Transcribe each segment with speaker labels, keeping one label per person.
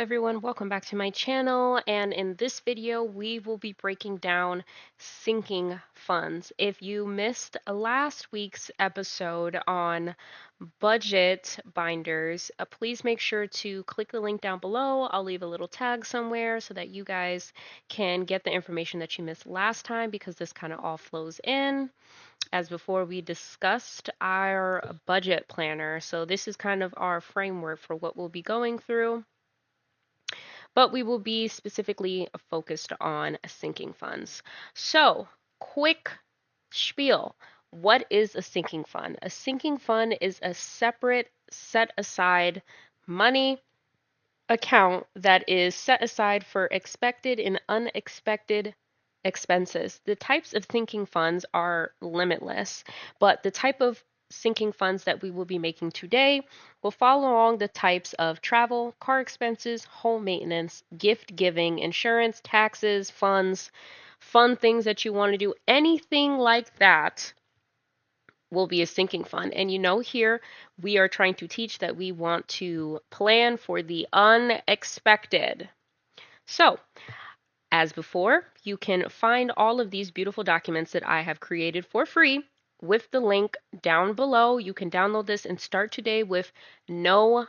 Speaker 1: everyone, welcome back to my channel, and in this video we will be breaking down sinking funds. If you missed last week's episode on budget binders, please make sure to click the link down below. I'll leave a little tag somewhere so that you guys can get the information that you missed last time, because this kind of all flows in. As before, we discussed our budget planner, so this is kind of our framework for what we'll be going through, but we will be specifically focused on sinking funds. So, quick spiel. What is a sinking fund? A sinking fund is a separate set aside money account that is set aside for expected and unexpected expenses. The types of sinking funds are limitless, but the type of sinking funds that we will be making today will follow along the types of travel, car expenses, home maintenance, gift giving, insurance, taxes, funds, fun things that you want to do, anything like that will be a sinking fund. And here we are trying to teach that we want to plan for the unexpected. So, as before, you can find all of these beautiful documents that I have created for free with the link down below. You can download this and start today with no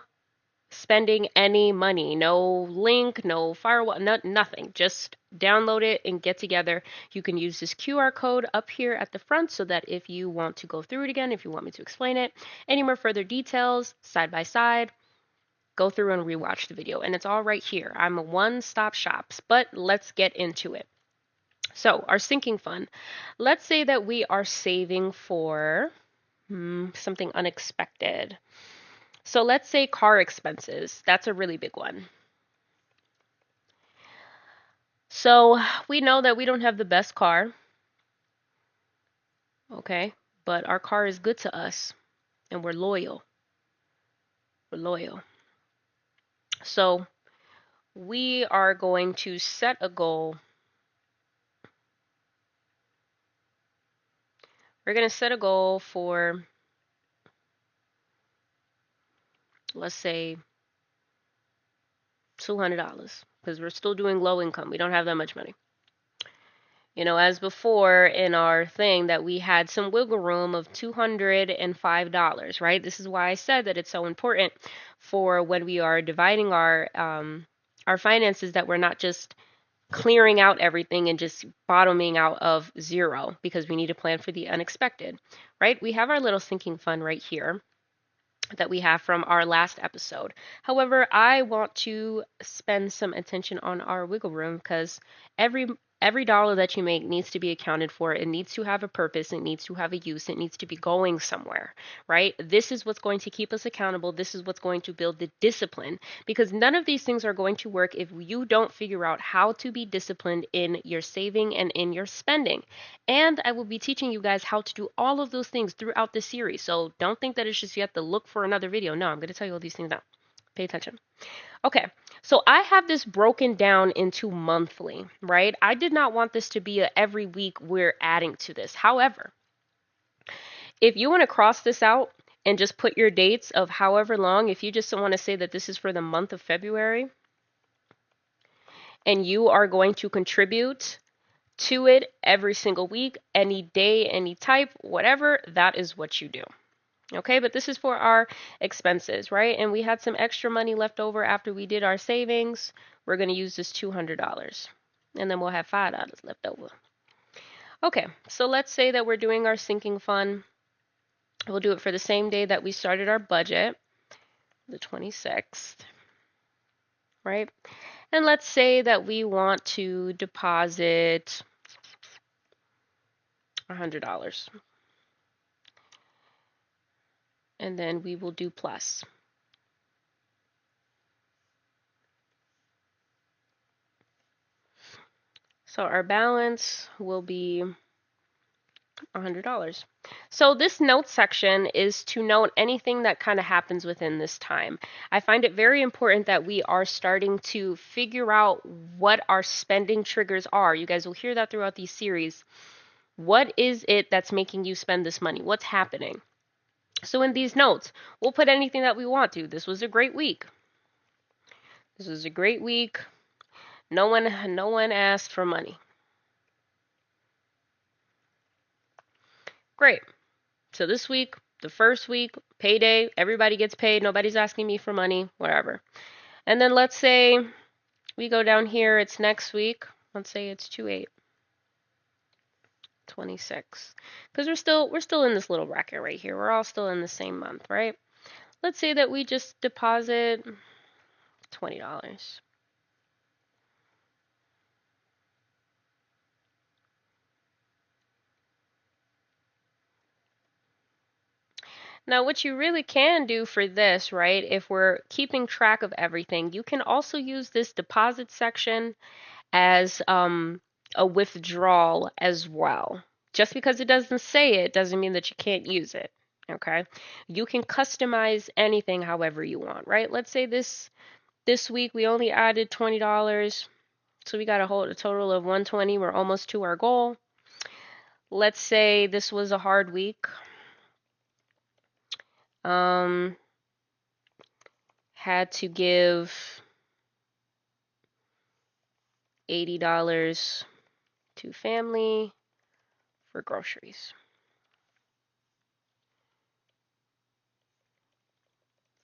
Speaker 1: spending any money, no link, no firewall, nothing. Just download it and get together. You can use this QR code up here at the front so that if you want to go through it again, if you want me to explain it, any more further details, side by side, go through and rewatch the video. And it's all right here. I'm a one-stop shop, but let's get into it. So our sinking fund, let's say that we are saving for something unexpected. So let's say car expenses. That's a really big one. So we know that we don't have the best car, okay? But our car is good to us and we're loyal. We're loyal. So we are going to set a goal. We're going to set a goal for, let's say, $200, because we're still doing low income. We don't have that much money. As before in our thing, that we had some wiggle room of $205, right? This is why I said that it's so important for when we are dividing our finances, that we're not just clearing out everything and just bottoming out of zero, because we need to plan for the unexpected, right? We have our little sinking fund right here that we have from our last episode. However, I want to spend some attention on our wiggle room, because every dollar that you make needs to be accounted for. It needs to have a purpose. It needs to have a use. It needs to be going somewhere, right? This is what's going to keep us accountable. This is what's going to build the discipline, because none of these things are going to work if you don't figure out how to be disciplined in your saving and in your spending. And I will be teaching you guys how to do all of those things throughout this series. So don't think that it's just you have to look for another video. No, I'm going to tell you all these things now. Pay attention. Okay, so I have this broken down into monthly, right? I did not want this to be a every week we're adding to this. However, if you want to cross this out and just put your dates of however long, if you just want to say that this is for the month of February, and you are going to contribute to it every single week, any day, any type, whatever, that is what you do. Okay, but this is for our expenses, right? And we had some extra money left over after we did our savings. We're going to use this $200, and then we'll have $5 left over. Okay, so let's say that we're doing our sinking fund. We'll do it for the same day that we started our budget, the 26th, right? And let's say that we want to deposit $100. And then we will do plus. So our balance will be $100. So this note section is to note anything that kind of happens within this time. I find it very important that we are starting to figure out what our spending triggers are. You guys will hear that throughout these series. What is it that's making you spend this money? What's happening? So in these notes, we'll put anything that we want to. This was a great week. This was a great week. No one asked for money. Great. So this week, the first week, payday, everybody gets paid, nobody's asking me for money, whatever. And then let's say we go down here, it's next week. Let's say it's 2/8/26. Because we're still in this little bracket right here. We're all still in the same month, right? Let's say that we just deposit $20. Now, what you really can do for this, right, if we're keeping track of everything, you can also use this deposit section as a withdrawal as well. Just because it doesn't say it doesn't mean that you can't use it. Okay? You can customize anything however you want, right? Let's say this week we only added $20, so we got a total of 120. We're almost to our goal. Let's say this was a hard week. Had to give $80 to family for groceries.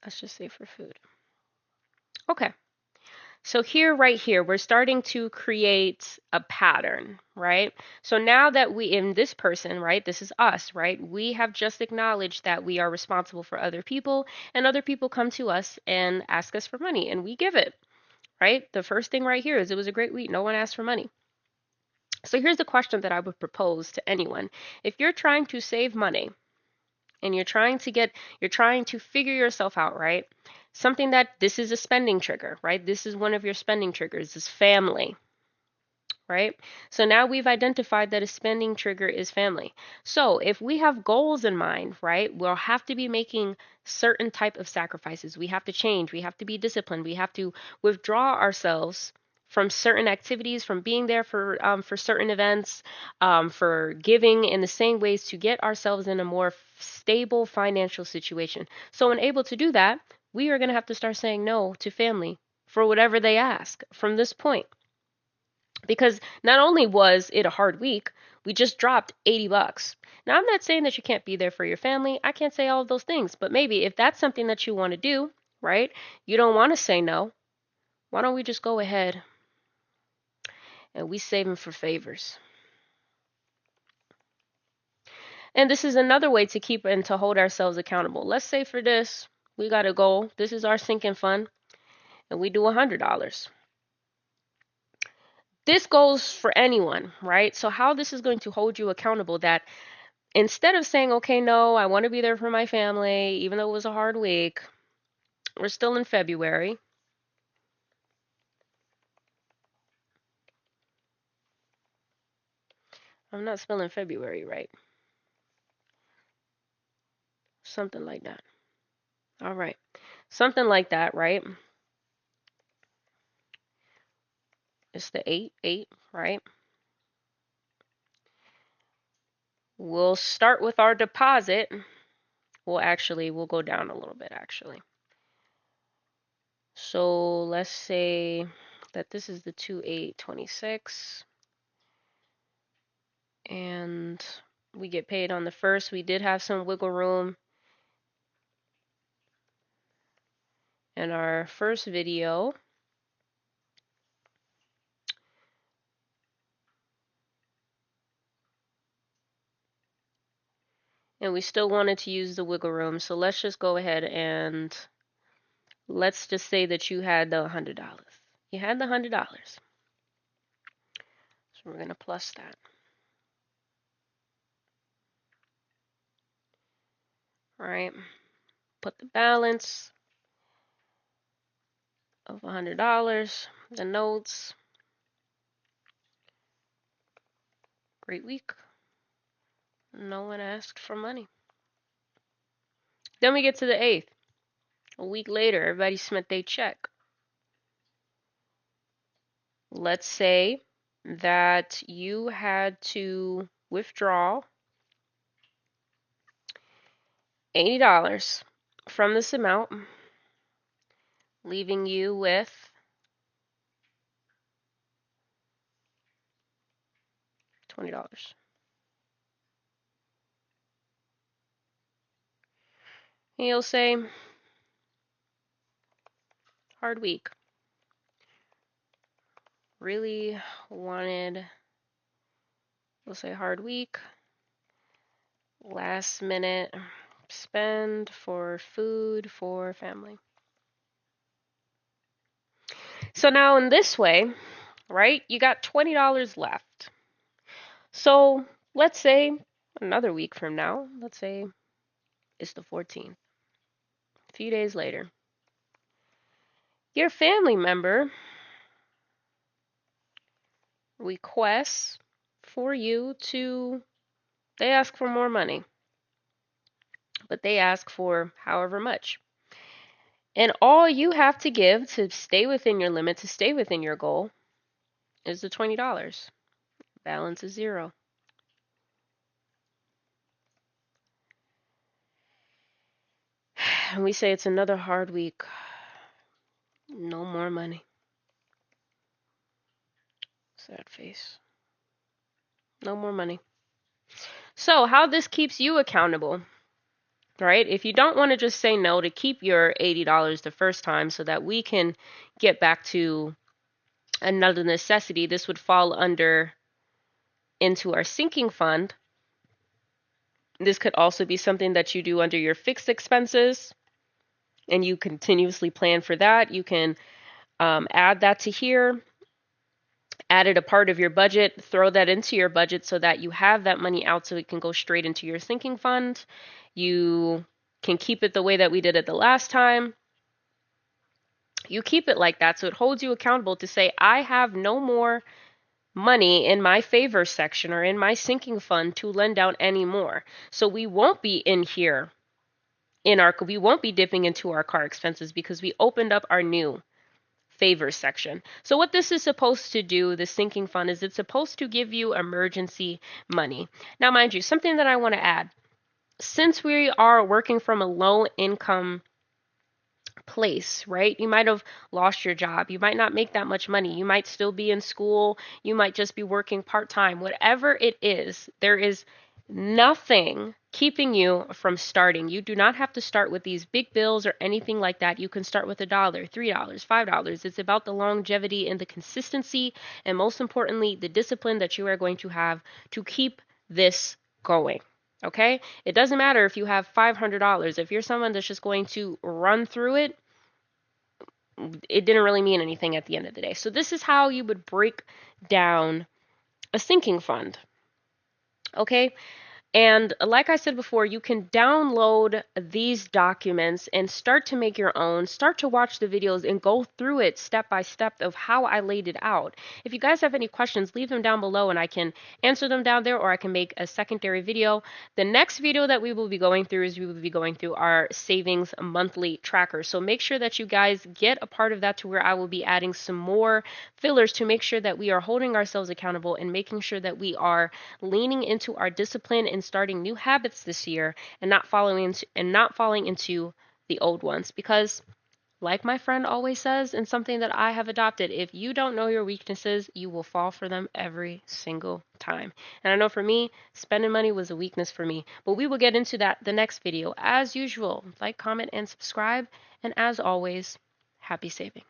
Speaker 1: Let's just say for food. Okay. So here, right here, we're starting to create a pattern, right? So now that in this person, right, this is us, right? We have just acknowledged that we are responsible for other people, and other people come to us and ask us for money, and we give it, right? The first thing right here is it was a great week. No one asked for money. So here's the question that I would propose to anyone. If you're trying to save money and you're trying to figure yourself out, right? Something that this is a spending trigger, right? This is one of your spending triggers, is family, right? So now we've identified that a spending trigger is family. So if we have goals in mind, right, we'll have to be making certain type of sacrifices. We have to change. We have to be disciplined. We have to withdraw ourselves from certain activities, from being there for certain events, for giving in the same ways to get ourselves in a more stable financial situation. So, when able to do that, we are going to have to start saying no to family for whatever they ask from this point. Because not only was it a hard week, we just dropped $80. Now, I'm not saying that you can't be there for your family. I can't say all of those things, but maybe if that's something that you want to do, right? You don't want to say no. Why don't we just go ahead and we save them for favors? And this is another way to keep and to hold ourselves accountable. Let's say for this, we got a goal. This is our sinking fund, and we do $100. This goes for anyone, right? So how this is going to hold you accountable, that instead of saying, okay, no, I want to be there for my family, even though it was a hard week, we're still in February. I'm not spelling February right. Something like that. All right. Something like that, right? It's the 8/8, right? We'll start with our deposit. We'll go down a little bit actually. So let's say that this is the 2/8/26, and we get paid on the first. We did have some wiggle room in our first video. And we still wanted to use the wiggle room. So let's just go ahead and let's just say that you had the $100. You had the $100. So we're going to plus that. All right. Put the balance of $100, the notes. Great week. No one asked for money. Then we get to the 8th. A week later, everybody spent their check. Let's say that you had to withdraw $80 from this amount, leaving you with $20. And you'll say, hard week. Really wanted, we'll say hard week. Last minute spend for food for family. So now in this way, right, you got $20 left. So let's say another week from now, let's say it's the 14th, a few days later, your family member requests for you to, they ask for more money, but they ask for however much. And all you have to give to stay within your limit, to stay within your goal, is the $20. Balance is zero. And we say it's another hard week. No more money. Sad face. No more money. So how this keeps you accountable, right? If you don't want to just say no, to keep your $80 the first time so that we can get back to another necessity, this would fall into our sinking fund. This could also be something that you do under your fixed expenses, and you continuously plan for that. You can add that to here, add it a part of your budget, throw that into your budget so that you have that money out so it can go straight into your sinking fund. You can keep it the way that we did it the last time. You keep it like that so it holds you accountable to say, I have no more money in my favor section or in my sinking fund to lend out anymore. So we won't be in here we won't be dipping into our car expenses because we opened up our new favors section. So what this is supposed to do, the sinking fund, is it's supposed to give you emergency money. Now, mind you, something that I want to add, since we are working from a low income place, right? You might have lost your job. You might not make that much money. You might still be in school. You might just be working part-time. Whatever it is, there is nothing keeping you from starting. You do not have to start with these big bills or anything like that. You can start with $1, $3, $5. It's about the longevity and the consistency, and most importantly, the discipline that you are going to have to keep this going. Okay? It doesn't matter if you have $500. If you're someone that's just going to run through it, it didn't really mean anything at the end of the day. So this is how you would break down a sinking fund. Okay? And like I said before, you can download these documents and start to make your own, start to watch the videos and go through it step by step of how I laid it out. If you guys have any questions, leave them down below and I can answer them down there, or I can make a secondary video. The next video that we will be going through is we will be going through our savings monthly tracker. So make sure that you guys get a part of that, to where I will be adding some more fillers to make sure that we are holding ourselves accountable and making sure that we are leaning into our discipline and starting new habits this year, and not falling into the old ones. Because like my friend always says, and something that I have adopted, if you don't know your weaknesses, you will fall for them every single time. And I know for me, spending money was a weakness for me. But we will get into that the next video. As usual, like, comment, and subscribe. And as always, happy saving.